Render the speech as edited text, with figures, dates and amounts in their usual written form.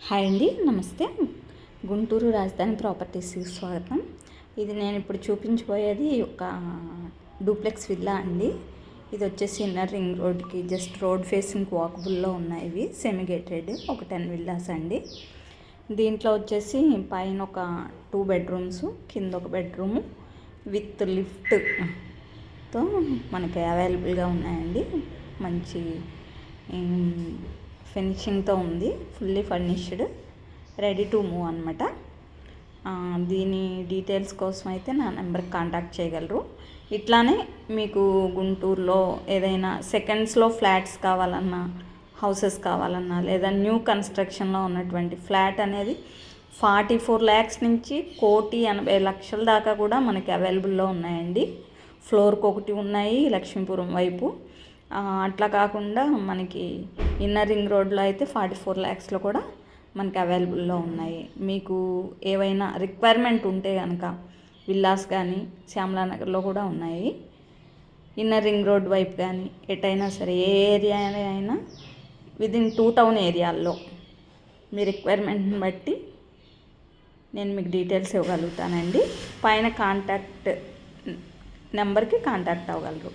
Hi అండి, నమస్తే. గుంటూరు రాజధాని ప్రాపర్టీస్కి స్వాగతం. ఇది నేను ఇప్పుడు చూపించబోయేది ఒక డూప్లెక్స్ విల్లా అండి. ఇది వచ్చేసి ఇన్నర్ రింగ్ రోడ్కి జస్ట్ రోడ్ ఫేసింగ్ వాకబుల్లో ఉన్నాయి. ఇవి సెమీ గేటెడ్ ఒక 10 విల్లాస్ అండి. దీంట్లో వచ్చేసి పైన ఒక 2 బెడ్రూమ్స్, కింద ఒక బెడ్రూము విత్ లిఫ్ట్తో మనకి అవైలబుల్గా ఉన్నాయండి. మంచి ఫినిషింగ్తో ఉంది, fully furnished, ready to move అనమాట. దీని డీటెయిల్స్ కోసం అయితే నా నెంబర్కి కాంటాక్ట్ చేయగలరు. ఇట్లానే మీకు గుంటూరులో ఏదైనా సెకండ్స్లో ఫ్లాట్స్ కావాలన్నా, హౌసెస్ కావాలన్నా, లేదా న్యూ కన్స్ట్రక్షన్లో ఉన్నటువంటి ఫ్లాట్ అనేది 44 lakhs నుంచి 1,80,00,000 దాకా కూడా మనకి అవైలబుల్లో ఉన్నాయండి. ఫ్లోర్కి ఒకటి ఉన్నాయి లక్ష్మీపురం వైపు. అట్లా కాకుండా మనకి ఇన్నర్ రింగ్ రోడ్లో అయితే 44 lakhsలో కూడా మనకి అవైలబుల్లో ఉన్నాయి. మీకు ఏవైనా రిక్వైర్మెంట్ ఉంటే కనుక విల్లాస్ కానీ శ్యామలానగర్లో కూడా ఉన్నాయి. ఇన్నర్ రింగ్ రోడ్ వైపు కానీ ఎటైనా సరే, ఏ ఏరియా అయినా విదిన్ 2 town ఏరియాల్లో మీ రిక్వైర్మెంట్ని బట్టి నేను మీకు డీటెయిల్స్ ఇవ్వగలుగుతానండి. పైన కాంటాక్ట్ నెంబర్కి కాంటాక్ట్ అవ్వగలరు.